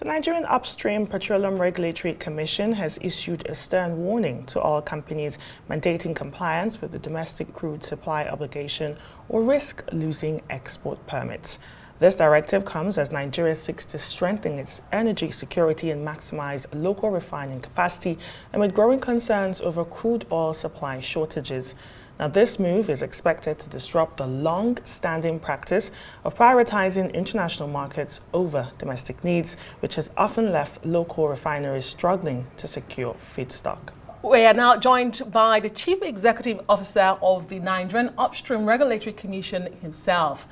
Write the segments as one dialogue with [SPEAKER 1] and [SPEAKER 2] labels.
[SPEAKER 1] Nigerian Upstream Petroleum Regulatory Commission has issued a stern warning to all companies mandating compliance with the domestic crude supply obligation or risk losing export permits. This directive comes as Nigeria seeks to strengthen its energy security and maximize local refining capacity amid growing concerns over crude oil supply shortages. Now, this move is expected to disrupt the long-standing practice of prioritizing international markets over domestic needs, which has often left local refineries struggling to secure feedstock.
[SPEAKER 2] We are now joined by the Chief Executive Officer of the Nigerian Upstream Regulatory Commission himself.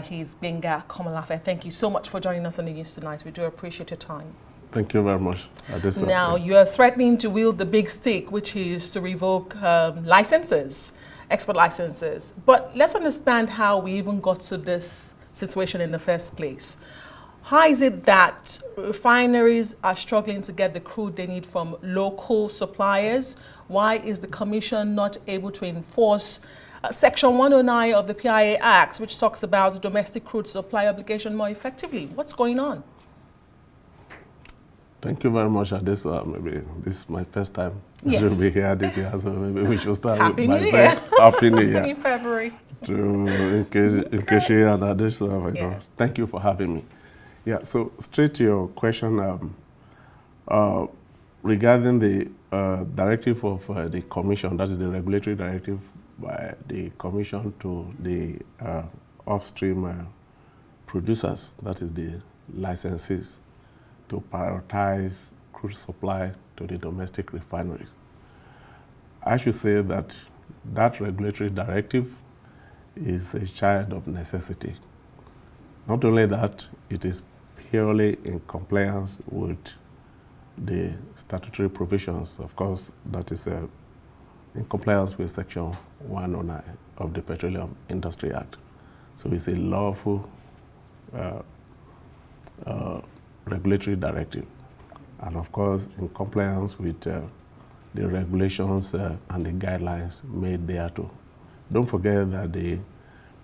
[SPEAKER 2] He's Gbenga Komolafe. Thank you so much for joining us on the news tonight. We do appreciate your time.
[SPEAKER 3] Thank you very much.
[SPEAKER 2] Now, you are threatening to wield the big stick, which is to revoke licenses, export licenses. But let's understand how we even got to this situation in the first place. How is it that refineries are struggling to get the crude they need from local suppliers? Why is the Commission not able to enforce Section 109 of the PIA Act, which talks about domestic crude supply obligation more effectively? What's going on?
[SPEAKER 3] Thank you very much. Maybe this is my first time
[SPEAKER 2] Yes.
[SPEAKER 3] to be here this year, so maybe we should start
[SPEAKER 2] Happy
[SPEAKER 3] with
[SPEAKER 2] New
[SPEAKER 3] myself.
[SPEAKER 2] Year.
[SPEAKER 3] Happy New Year.
[SPEAKER 2] In February.
[SPEAKER 3] To Nkechi and Adesh.
[SPEAKER 2] Yeah.
[SPEAKER 3] Thank you for having me. Yeah, so straight to your question regarding the directive of the Commission, that is the regulatory directive by the Commission to the upstream producers, that is the licensees, to prioritize crude supply to the domestic refineries. I should say that that regulatory directive is a child of necessity. Not only that, it is purely in compliance with the statutory provisions. Of course, that is in compliance with Section 109 of the Petroleum Industry Act. So it's a lawful regulatory directive, and of course in compliance with the regulations and the guidelines made thereto. Don't forget that the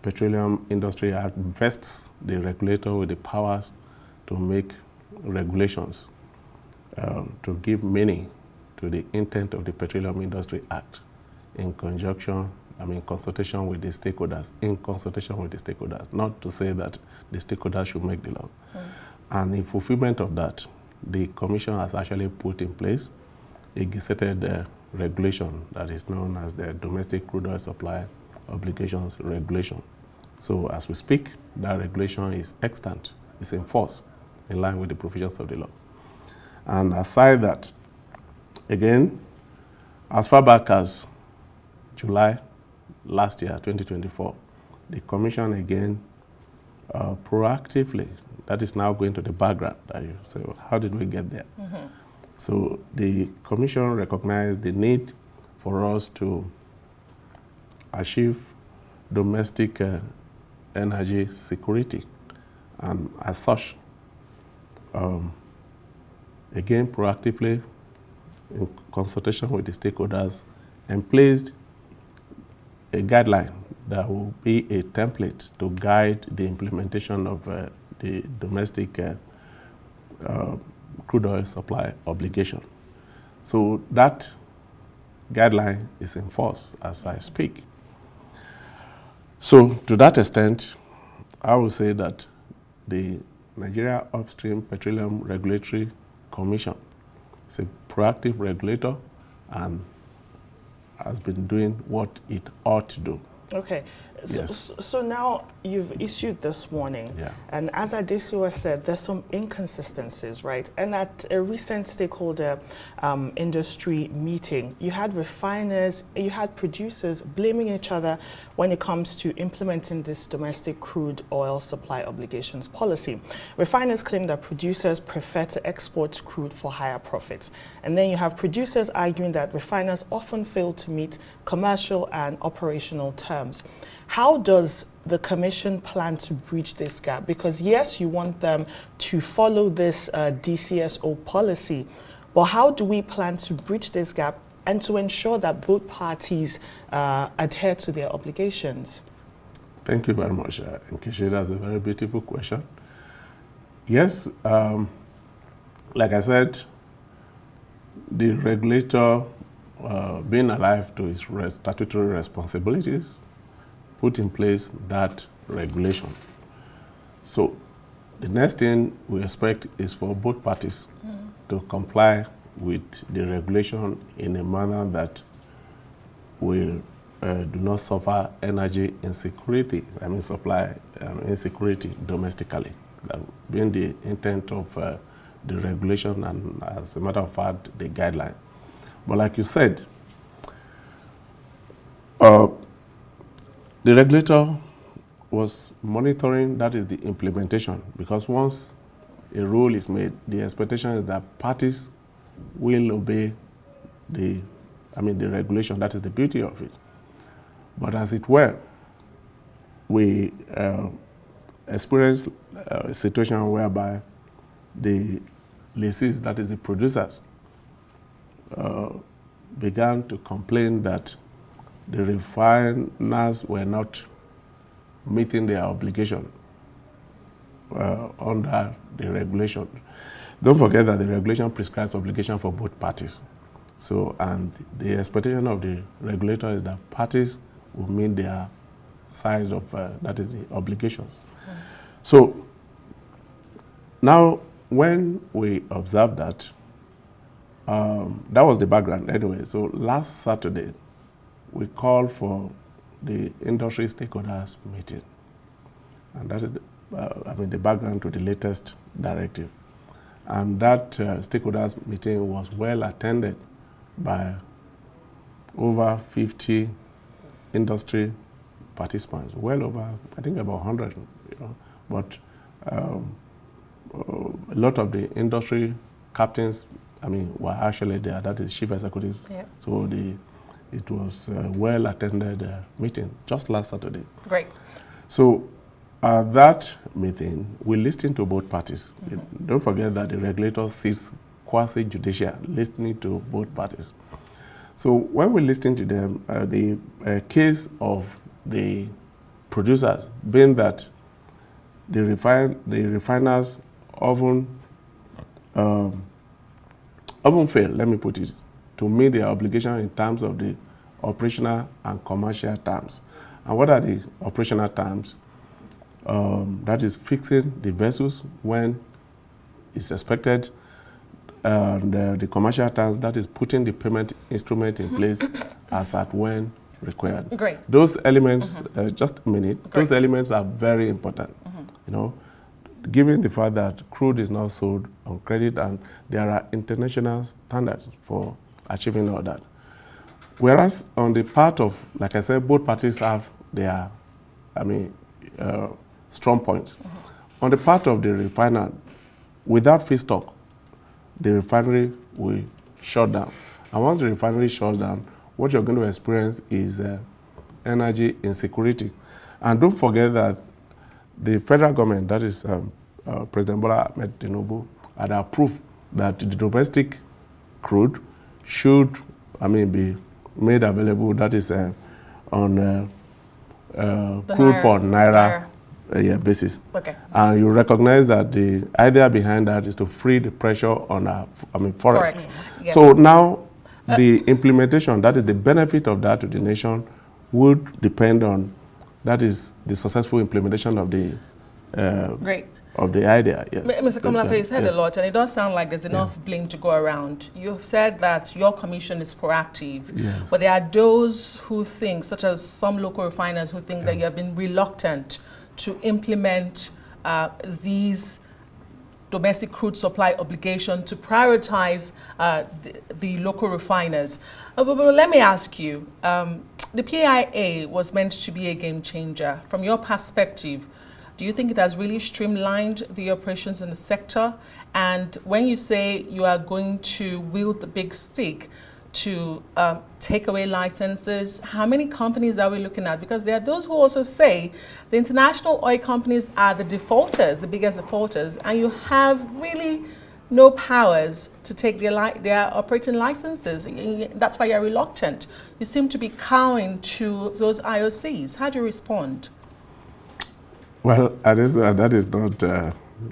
[SPEAKER 3] Petroleum Industry Act vests the regulator with the powers to make regulations to give meaning to the intent of the Petroleum Industry Act in consultation with the stakeholders, not to say that the stakeholders should make the law. And in fulfillment of that, the Commission has actually put in place a gazetted regulation that is known as the Domestic Crude Oil Supply Obligations Regulation. So as we speak, that regulation is extant, is in force, in line with the provisions of the law. And aside that, again, as far back as July last year, 2024, the Commission again proactively, that is now going to the background. So how did we get there? So the Commission recognized the need for us to achieve domestic energy security, and as such, again proactively in consultation with the stakeholders, and placed a guideline that will be a template to guide the implementation of the domestic crude oil supply obligation. So that guideline is in force as I speak. So to that extent, I will say that the Nigeria Upstream Petroleum Regulatory Commission is a proactive regulator and has been doing what it ought to do.
[SPEAKER 1] Okay,
[SPEAKER 3] Yes.
[SPEAKER 1] so now you've issued this warning,
[SPEAKER 3] Yeah.
[SPEAKER 1] and as Adesiwa said, there's some inconsistencies, right? And at a recent stakeholder industry meeting, you had refiners, you had producers blaming each other when it comes to implementing this domestic crude oil supply obligations policy. Refiners claim that producers prefer to export crude for higher profits. And then you have producers arguing that refiners often fail to meet commercial and operational terms. How does the Commission plan to bridge this gap? Because yes, you want them to follow this DCSO policy, but how do we plan to bridge this gap and to ensure that both parties adhere to their obligations?
[SPEAKER 3] Thank you very much, Nkechi. That's a very beautiful question. Yes, like I said, the regulator, being alive to his statutory responsibilities, put in place that regulation. So the next thing we expect is for both parties to comply with the regulation in a manner that will do not suffer energy insecurity, supply insecurity domestically. That being the intent of the regulation and, as a matter of fact, the guideline. But like you said, the regulator was monitoring, that is the implementation, because once a rule is made, the expectation is that parties will obey the regulation. That is the beauty of it. But as it were, we experienced a situation whereby the lessees, that is the producers, began to complain that the refiners were not meeting their obligation under the regulation. Don't forget that the regulation prescribes obligation for both parties. So, and the expectation of the regulator is that parties will meet their side of, that is the obligations. So, now when we observe that, that was the background anyway. So last Saturday, we called for the industry stakeholders meeting. And that is the background to the latest directive. And that stakeholders meeting was well attended by over 50 industry participants, well over, I think about 100, but a lot of the industry captains, were actually there, that is chief executives. Yeah. So it was a well attended meeting just last Saturday.
[SPEAKER 2] Great.
[SPEAKER 3] So at that meeting, we listened to both parties. Don't forget that the regulator sits quasi-judicial, listening to both parties. So when we listen to them, the case of the producers being that the refiners often fail, let me put it, to meet their obligation in terms of the operational and commercial terms. And what are the operational terms? That is fixing the vessels when it's expected, and the commercial terms, that is putting the payment instrument in place as at when required.
[SPEAKER 2] Great.
[SPEAKER 3] Those elements, just a minute, great. Those elements are very important, given the fact that crude is now sold on credit and there are international standards for achieving all that. Whereas on the part of, like I said, both parties have their, strong points. On the part of the refiner, without feedstock, the refinery will shut down. And once the refinery shuts down, what you're going to experience is energy insecurity. And don't forget that the federal government, that is President Bola Ahmed Tinubu, had approved that the domestic crude should, be made available, that is on crude for Naira basis. Okay. And you recognize that the idea behind that is to free the pressure on forex. Yes. So now the implementation, that is the benefit of that to the nation, would depend on, that is the successful implementation of the
[SPEAKER 2] great.
[SPEAKER 3] Of the idea, yes.
[SPEAKER 2] Mr. Komolafe, you said a lot, and it does sound like there's enough blame to go around. You've said that your commission is proactive, yes. But there are those who think, such as some local refiners, who think that you have been reluctant to implement these domestic crude supply obligation to prioritize the local refiners. But let me ask you, the PIA was meant to be a game changer. From your perspective, do you think it has really streamlined the operations in the sector? And when you say you are going to wield the big stick to take away licenses, how many companies are we looking at? Because there are those who also say the international oil companies are the defaulters, the biggest defaulters, and you have really no powers to take their operating licenses. That's why you're reluctant. You seem to be cowing to those IOCs. How do you respond?
[SPEAKER 3] Well, that is not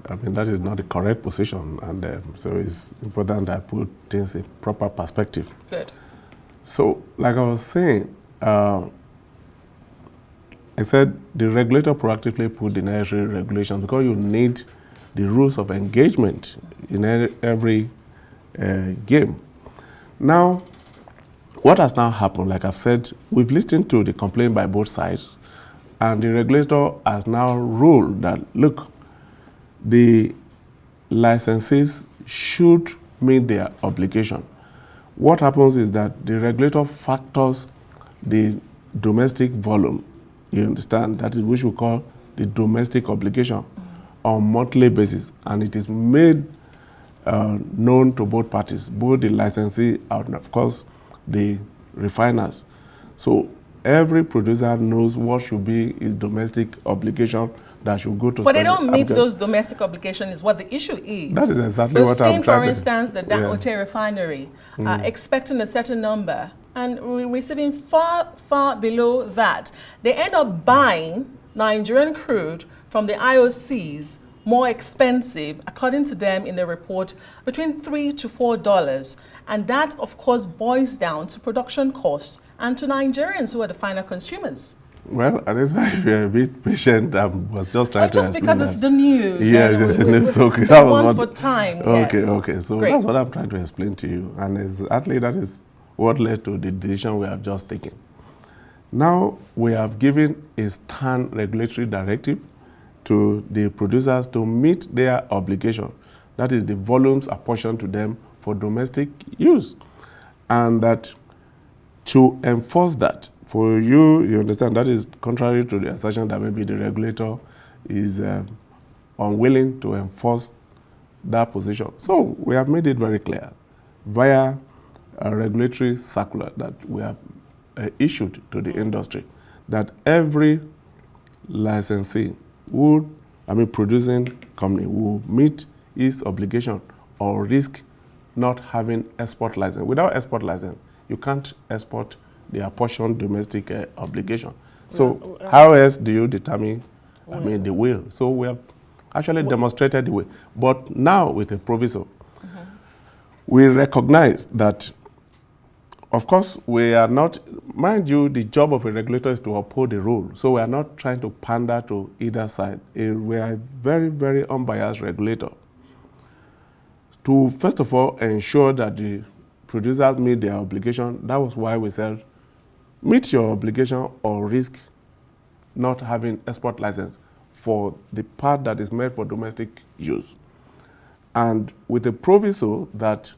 [SPEAKER 3] I mean, that is not the correct position, and so it's important that I put things in proper perspective.
[SPEAKER 2] Good.
[SPEAKER 3] So, like I was saying, I said the regulator proactively put the necessary regulations because you need the rules of engagement in every game. Now, what has now happened, like I've said, we've listened to the complaint by both sides, and the regulator has now ruled that, look, the licensees should meet their obligation. What happens is that the regulator factors the domestic volume, you understand, that is which we call the domestic obligation on monthly basis, and it is made known to both parties, both the licensee and of course the refiners. So every producer knows what should be his domestic obligation that should go to.
[SPEAKER 2] But they don't meet those domestic obligations is what the issue is.
[SPEAKER 3] That is exactly what I'm trying to.
[SPEAKER 2] For instance, the Dangote refinery expecting a certain number and receiving far, far below that. They end up buying Nigerian crude from the IOCs more expensive, according to them in the report, between $3 to $4. And that, of course, boils down to production costs and to Nigerians who are the final consumers.
[SPEAKER 3] Well, at this time, if you're a bit patient, I was just trying to explain
[SPEAKER 2] because it's the news.
[SPEAKER 3] Yes, it's the news. Okay,
[SPEAKER 2] that was one for time.
[SPEAKER 3] Okay,
[SPEAKER 2] yes.
[SPEAKER 3] Okay. So
[SPEAKER 2] Great.
[SPEAKER 3] that's what I'm trying to explain to you. And exactly that is what led to the decision we have just taken. Now, we have given a stern regulatory directive to the producers to meet their obligation. That is the volumes apportioned to them for domestic use. And that to enforce that, for you, you understand, that is contrary to the assertion that maybe the regulator is unwilling to enforce that position. So we have made it very clear via a regulatory circular that we have issued to the industry that every licensee producing company will meet its obligation or risk not having export license. Without export license, you can't export the apportioned domestic obligation. So how else do you determine, the will? So we have actually demonstrated the way. But now with a proviso, we recognize that, of course, we are not, mind you, the job of a regulator is to uphold the rule. So we are not trying to pander to either side. We are a very, very unbiased regulator. To, first of all, ensure that the producers meet their obligation. That was why we said, meet your obligation or risk not having export license for the part that is made for domestic use. And with the proviso that,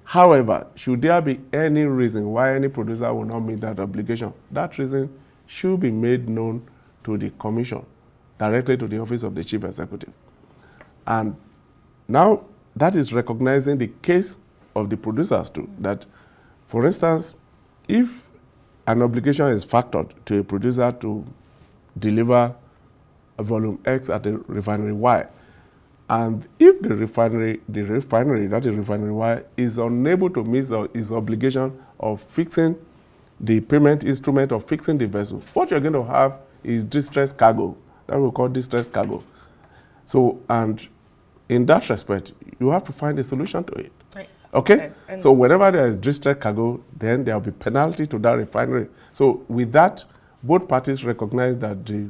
[SPEAKER 3] however, should there be any reason why any producer will not meet that obligation, that reason should be made known to the Commission, directly to the Office of the Chief Executive. And now that is recognizing the case of the producers too, that, for instance, if an obligation is factored to a producer to deliver a volume X at a refinery Y, and if the refinery, that is refinery Y, is unable to meet its obligation of fixing the payment instrument or fixing the vessel, what you're going to have is distressed cargo. That we call distressed cargo. So, and in that respect, you have to find a solution to it.
[SPEAKER 2] Right.
[SPEAKER 3] Okay? So whenever there is distressed cargo, then there will be penalty to that refinery. So with that, both parties recognize that the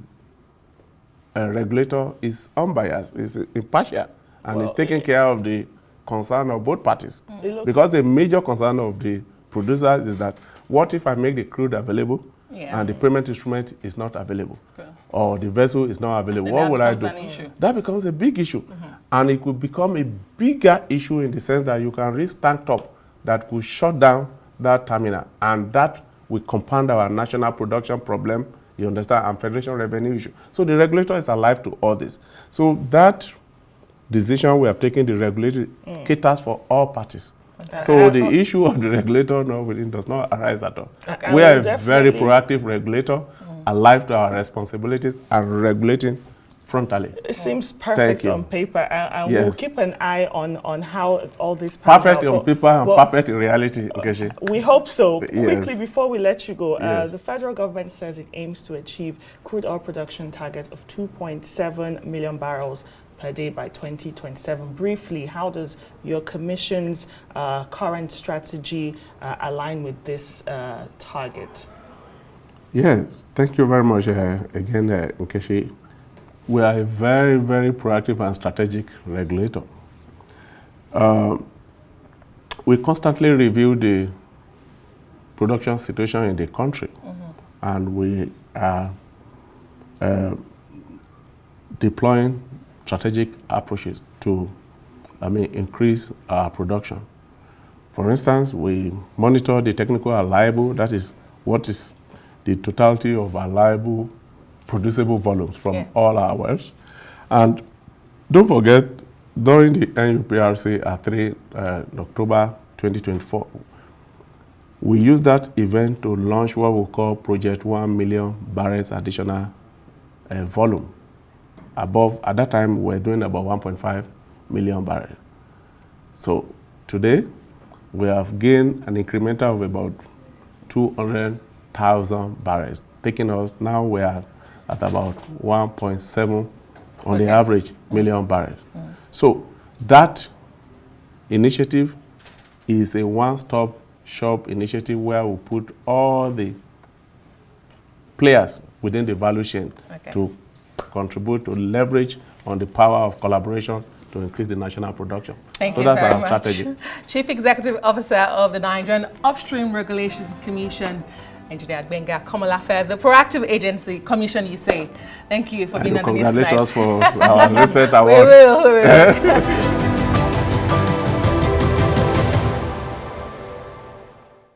[SPEAKER 3] regulator is unbiased, is impartial, and is taking care of the concern of both parties. Because the major concern of the producers is that, what if I make the crude available and the payment instrument is not available? Okay. Or the vessel is not available? What will I do? That becomes a big issue. And it could become a bigger issue in the sense that you can risk tank top that could shut down that terminal. And that will compound our national production problem, you understand, and federation revenue issue. So the regulator is alive to all this. So that decision we have taken, the regulator caters for all parties. Okay. So the issue of the regulator does not arise at all. Okay. We are a very proactive regulator, alive to our responsibilities and regulating frontally.
[SPEAKER 1] It seems perfect on paper, and
[SPEAKER 3] Yes.
[SPEAKER 1] we'll keep an eye on how all this pans
[SPEAKER 3] Perfect
[SPEAKER 1] out.
[SPEAKER 3] on paper and perfect in reality, Nkechi.
[SPEAKER 1] We hope so.
[SPEAKER 3] Yes.
[SPEAKER 1] Quickly, before we let you go,
[SPEAKER 3] Yes.
[SPEAKER 1] the federal government says it aims to achieve crude oil production target of 2.7 million barrels per day by 2027. Briefly, how does your commission's current strategy align with this target?
[SPEAKER 3] Yes, thank you very much again, Nkechi. We are a very, very proactive and strategic regulator. We constantly review the production situation in the country, and we are deploying strategic approaches to, increase our production. For instance, we monitor the technical allowable, that is what is the totality of allowable producible volumes from all our wells. And don't forget, during the NUPRC at October 2024, we used that event to launch what we call Project 1 million barrels additional volume. Above, at that time, we were doing about 1.5 million barrels. So today, we have gained an incremental of about 200,000 barrels, taking us, now we are at about 1.7 on the average million barrels. So that initiative is a one-stop shop initiative where we put all the players within the value chain to contribute, to leverage on the power of collaboration to increase the national production.
[SPEAKER 2] Thank
[SPEAKER 3] so
[SPEAKER 2] you
[SPEAKER 3] that's
[SPEAKER 2] very
[SPEAKER 3] our
[SPEAKER 2] much.
[SPEAKER 3] strategy.
[SPEAKER 2] Chief Executive Officer of the Nigerian Upstream Regulation Commission, Engineer Gbenga Komolafe, the proactive agency, commission you say. Thank you for being on the news tonight.
[SPEAKER 3] Congratulate us for our latest award.
[SPEAKER 2] We will.